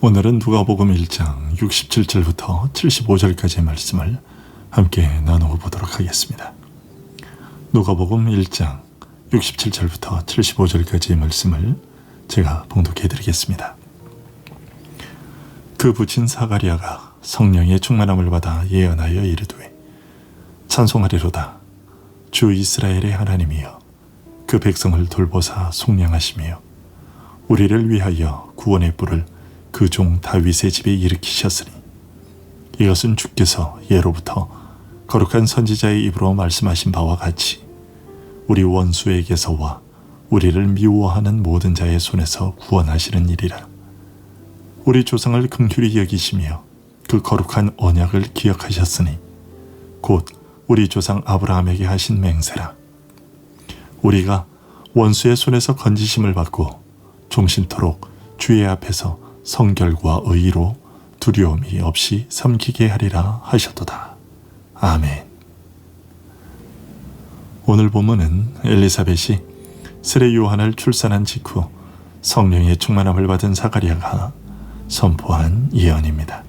오늘은 누가복음 1장 67절부터 75절까지의 말씀을 함께 나누어 보도록 하겠습니다. 누가복음 1장 67절부터 75절까지의 말씀을 제가 봉독해 드리겠습니다. 그 부친 사가리아가 성령의 충만함을 받아 예언하여 이르되 찬송하리로다. 주 이스라엘의 하나님이여 그 백성을 돌보사 속량하시며 우리를 위하여 구원의 뿔을 그 종 다윗의 집에 일으키셨으니 이것은 주께서 예로부터 거룩한 선지자의 입으로 말씀하신 바와 같이 우리 원수에게서와 우리를 미워하는 모든 자의 손에서 구원하시는 일이라. 우리 조상을 긍휼히 여기시며 그 거룩한 언약을 기억하셨으니 곧 우리 조상 아브라함에게 하신 맹세라. 우리가 원수의 손에서 건지심을 받고 종신토록 주의 앞에서 성결과 의로 두려움이 없이 섬기게 하리라 하셨도다. 아멘. 오늘 본문은 엘리사벳이 세례 요한을 출산한 직후 성령의 충만함을 받은 사가리아가 선포한 예언입니다.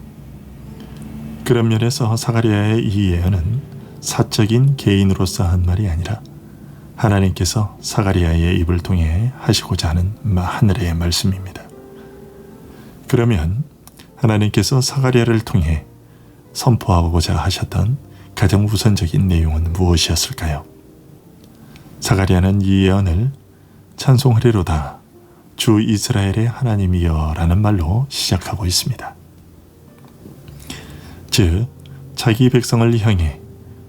그런 면에서 사가리아의 이 예언은 사적인 개인으로서 한 말이 아니라 하나님께서 사가리아의 입을 통해 하시고자 하는 하늘의 말씀입니다. 그러면 하나님께서 사가리아를 통해 선포하고자 하셨던 가장 우선적인 내용은 무엇이었을까요? 사가리아는 이 예언을 찬송하리로다. 주 이스라엘의 하나님이여 라는 말로 시작하고 있습니다. 즉 자기 백성을 향해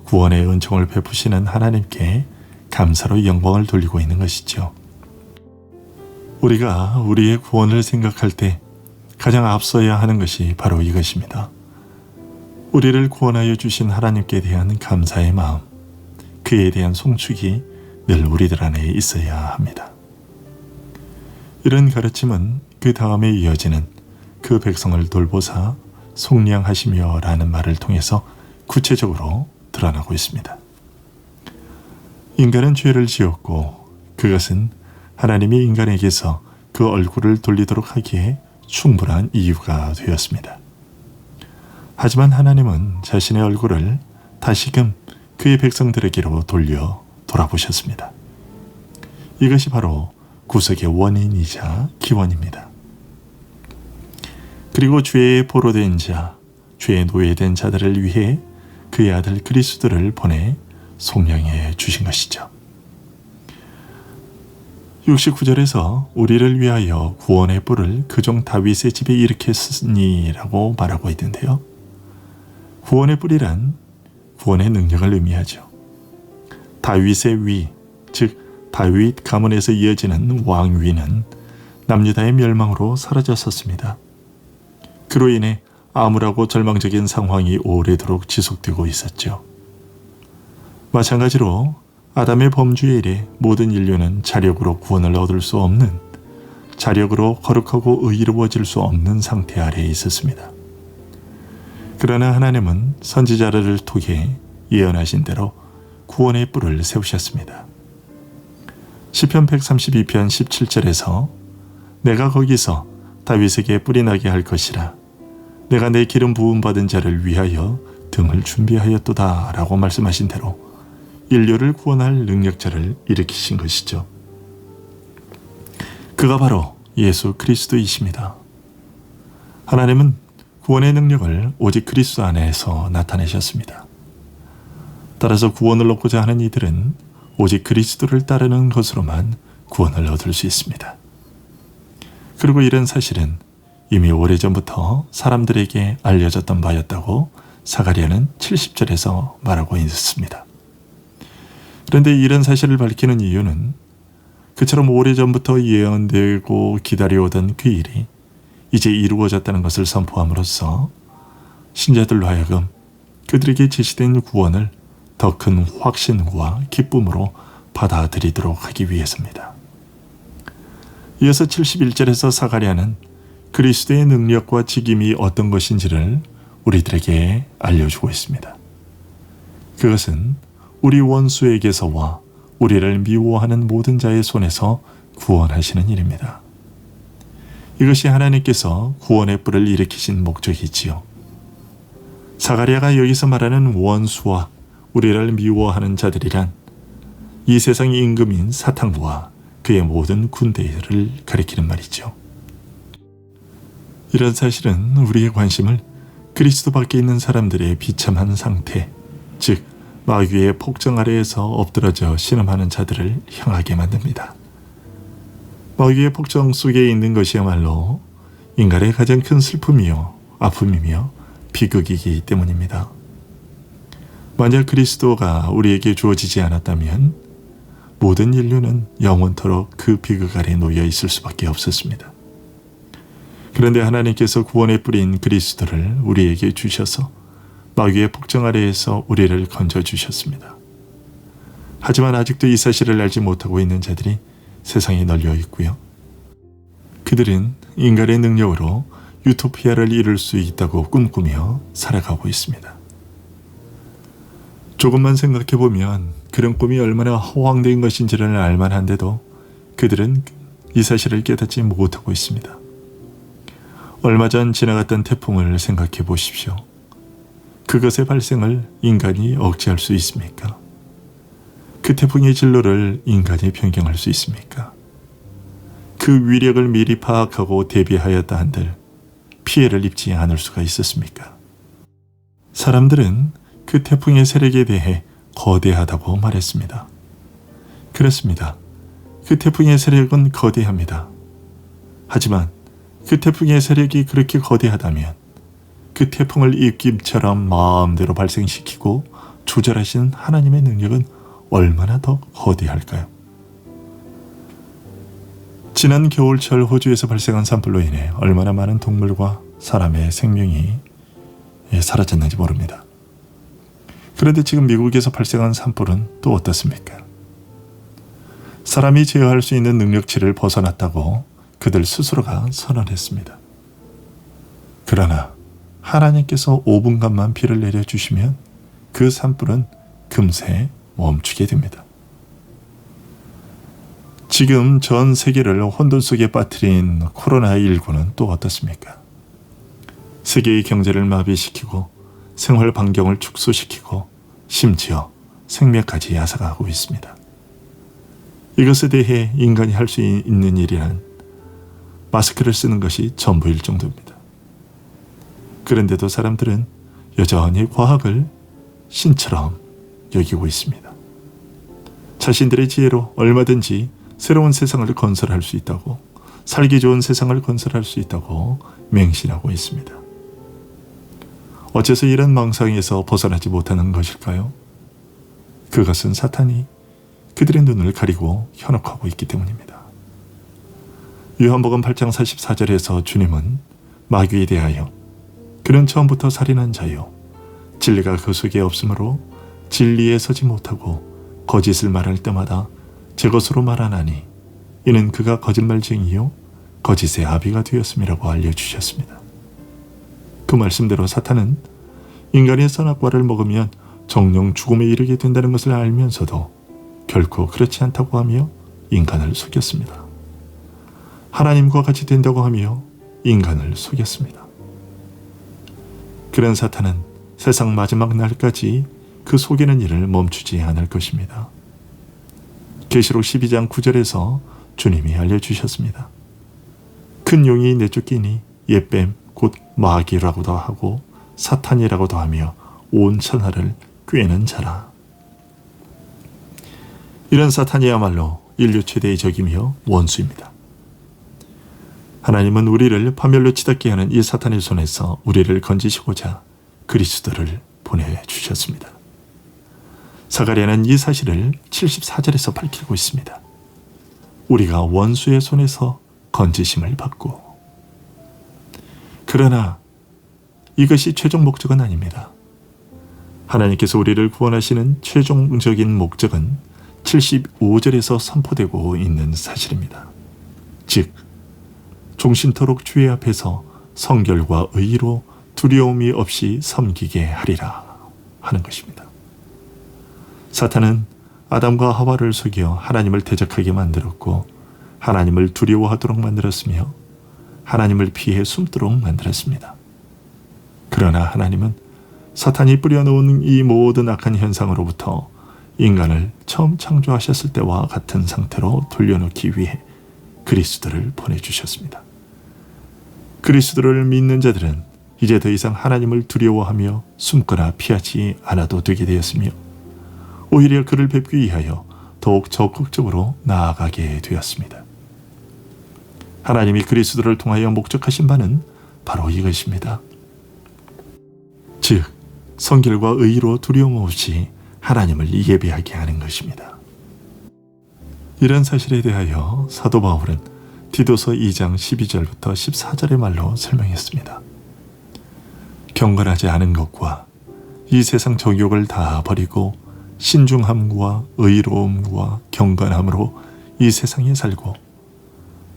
구원의 은총을 베푸시는 하나님께 감사로 영광을 돌리고 있는 것이죠. 우리가 우리의 구원을 생각할 때 가장 앞서야 하는 것이 바로 이것입니다. 우리를 구원하여 주신 하나님께 대한 감사의 마음, 그에 대한 송축이 늘 우리들 안에 있어야 합니다. 이런 가르침은 그 다음에 이어지는 그 백성을 돌보사 속량하시며 라는 말을 통해서 구체적으로 드러나고 있습니다. 인간은 죄를 지었고 그것은 하나님이 인간에게서 그 얼굴을 돌리도록 하기에 충분한 이유가 되었습니다. 하지만 하나님은 자신의 얼굴을 다시금 그의 백성들에게로 돌려 돌아보셨습니다. 이것이 바로 구속의 원인이자 기원입니다. 그리고 죄에 포로된 자, 죄에 노예된 자들을 위해 그의 아들 그리스도를 보내 속량해 주신 것이죠. 69절에서 우리를 위하여 구원의 뿔을 그 종 다윗의 집에 일으켰으니 라고 말하고 있는데요. 구원의 뿔이란 구원의 능력을 의미하죠. 다윗의 위, 즉 다윗 가문에서 이어지는 왕위는 남유다의 멸망으로 사라졌었습니다. 그로 인해 암울하고 절망적인 상황이 오래도록 지속되고 있었죠. 마찬가지로 아담의 범죄에 이래 모든 인류는 자력으로 구원을 얻을 수 없는, 자력으로 거룩하고 의로워질 수 없는 상태 아래에 있었습니다. 그러나 하나님은 선지자들을 통해 예언하신 대로 구원의 뿔을 세우셨습니다. 시편 132편 17절에서 내가 거기서 다윗에게 뿔이 나게 할 것이라. 내가 내 기름 부음 받은 자를 위하여 등을 준비하였도다 라고 말씀하신 대로 인류를 구원할 능력자를 일으키신 것이죠. 그가 바로 예수 그리스도이십니다. 하나님은 구원의 능력을 오직 그리스도 안에서 나타내셨습니다. 따라서 구원을 얻고자 하는 이들은 오직 그리스도를 따르는 것으로만 구원을 얻을 수 있습니다. 그리고 이런 사실은 이미 오래전부터 사람들에게 알려졌던 바였다고 사가리아는 70절에서 말하고 있습니다. 그런데 이런 사실을 밝히는 이유는 그처럼 오래전부터 예언되고 기다려오던 그 일이 이제 이루어졌다는 것을 선포함으로써 신자들로 하여금 그들에게 제시된 구원을 더 큰 확신과 기쁨으로 받아들이도록 하기 위해서입니다. 이어서 71절에서 사가리아는 그리스도의 능력과 직임이 어떤 것인지를 우리들에게 알려주고 있습니다. 그것은 우리 원수에게서와 우리를 미워하는 모든 자의 손에서 구원하시는 일입니다. 이것이 하나님께서 구원의 뿔을 일으키신 목적이지요. 사가랴가 여기서 말하는 원수와 우리를 미워하는 자들이란 이 세상의 임금인 사탄과 그의 모든 군대를 가리키는 말이죠. 이런 사실은 우리의 관심을 그리스도 밖에 있는 사람들의 비참한 상태, 즉 마귀의 폭정 아래에서 엎드러져 신음하는 자들을 향하게 만듭니다. 마귀의 폭정 속에 있는 것이야말로 인간의 가장 큰 슬픔이요, 아픔이며 비극이기 때문입니다. 만약 그리스도가 우리에게 주어지지 않았다면 모든 인류는 영원토록 그 비극 아래 놓여 있을 수밖에 없었습니다. 그런데 하나님께서 구원의 뿌리인 그리스도를 우리에게 주셔서 마귀의 폭정 아래에서 우리를 건져주셨습니다. 하지만 아직도 이 사실을 알지 못하고 있는 자들이 세상에 널려 있고요. 그들은 인간의 능력으로 유토피아를 이룰 수 있다고 꿈꾸며 살아가고 있습니다. 조금만 생각해보면 그런 꿈이 얼마나 허황된 것인지를 알만한데도 그들은 이 사실을 깨닫지 못하고 있습니다. 얼마 전 지나갔던 태풍을 생각해 보십시오. 그것의 발생을 인간이 억제할 수 있습니까? 그 태풍의 진로를 인간이 변경할 수 있습니까? 그 위력을 미리 파악하고 대비하였다 한들 피해를 입지 않을 수가 있었습니까? 사람들은 그 태풍의 세력에 대해 거대하다고 말했습니다. 그렇습니다. 그 태풍의 세력은 거대합니다. 하지만 그 태풍의 세력이 그렇게 거대하다면 그 태풍을 입김처럼 마음대로 발생시키고 조절하시는 하나님의 능력은 얼마나 더 거대할까요? 지난 겨울철 호주에서 발생한 산불로 인해 얼마나 많은 동물과 사람의 생명이 사라졌는지 모릅니다. 그런데 지금 미국에서 발생한 산불은 또 어떻습니까? 사람이 제어할 수 있는 능력치를 벗어났다고 그들 스스로가 선언했습니다. 그러나 하나님께서 5분간만 비를 내려주시면 그 산불은 금세 멈추게 됩니다. 지금 전 세계를 혼돈 속에 빠뜨린 코로나19는 또 어떻습니까? 세계의 경제를 마비시키고 생활 반경을 축소시키고 심지어 생명까지 앗아가고 있습니다. 이것에 대해 인간이 할 수 있는 일이란 마스크를 쓰는 것이 전부일 정도입니다. 그런데도 사람들은 여전히 과학을 신처럼 여기고 있습니다. 자신들의 지혜로 얼마든지 새로운 세상을 건설할 수 있다고, 살기 좋은 세상을 건설할 수 있다고 맹신하고 있습니다. 어째서 이런 망상에서 벗어나지 못하는 것일까요? 그것은 사탄이 그들의 눈을 가리고 현혹하고 있기 때문입니다. 요한복음 8장 44절에서 주님은 마귀에 대하여 그는 처음부터 살인한 자요 진리가 그 속에 없으므로 진리에 서지 못하고 거짓을 말할 때마다 제 것으로 말하나니 이는 그가 거짓말쟁이요 거짓의 아비가 되었음이라고 알려주셨습니다. 그 말씀대로 사탄은 인간의 선악과를 먹으면 정령 죽음에 이르게 된다는 것을 알면서도 결코 그렇지 않다고 하며 인간을 속였습니다. 하나님과 같이 된다고 하며 인간을 속였습니다. 그런 사탄은 세상 마지막 날까지 그 속이는 일을 멈추지 않을 것입니다. 계시록 12장 9절에서 주님이 알려주셨습니다. 큰 용이 내쫓기니 옛뱀 곧 마귀라고도 하고 사탄이라고도 하며 온 천하를 꿰는 자라. 이런 사탄이야말로 인류 최대의 적이며 원수입니다. 하나님은 우리를 파멸로 치닫게 하는 이 사탄의 손에서 우리를 건지시고자 그리스도를 보내주셨습니다. 사가랴는 이 사실을 74절에서 밝히고 있습니다. 우리가 원수의 손에서 건지심을 받고. 그러나 이것이 최종 목적은 아닙니다. 하나님께서 우리를 구원하시는 최종적인 목적은 75절에서 선포되고 있는 사실입니다. 즉 종신토록 주의 앞에서 성결과 의로 두려움이 없이 섬기게 하리라 하는 것입니다. 사탄은 아담과 하와를 속여 하나님을 대적하게 만들었고 하나님을 두려워하도록 만들었으며 하나님을 피해 숨도록 만들었습니다. 그러나 하나님은 사탄이 뿌려놓은 이 모든 악한 현상으로부터 인간을 처음 창조하셨을 때와 같은 상태로 돌려놓기 위해 그리스도를 보내주셨습니다. 그리스도를 믿는 자들은 이제 더 이상 하나님을 두려워하며 숨거나 피하지 않아도 되게 되었으며 오히려 그를 뵙기 위하여 더욱 적극적으로 나아가게 되었습니다. 하나님이 그리스도를 통하여 목적하신 바는 바로 이것입니다. 즉, 성결과 의로 두려움 없이 하나님을 예배하게 하는 것입니다. 이런 사실에 대하여 사도 바울은 디도서 2장 12절부터 14절의 말로 설명했습니다. 경건하지 않은 것과 이 세상 정욕을 다 버리고 신중함과 의로움과 경건함으로 이 세상에 살고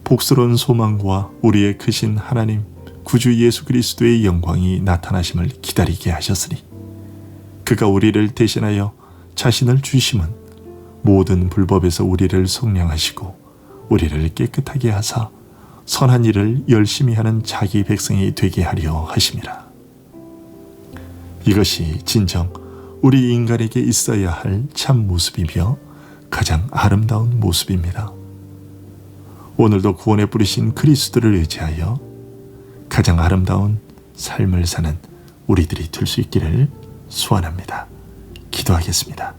복스러운 소망과 우리의 크신 하나님 구주 예수 그리스도의 영광이 나타나심을 기다리게 하셨으니 그가 우리를 대신하여 자신을 주심은 모든 불법에서 우리를 속량하시고 우리를 깨끗하게 하사 선한 일을 열심히 하는 자기 백성이 되게 하려 하심이라. 이것이 진정 우리 인간에게 있어야 할 참 모습이며 가장 아름다운 모습입니다. 오늘도 구원에 뿌리신 그리스도를 의지하여 가장 아름다운 삶을 사는 우리들이 될 수 있기를 소원합니다. 기도하겠습니다.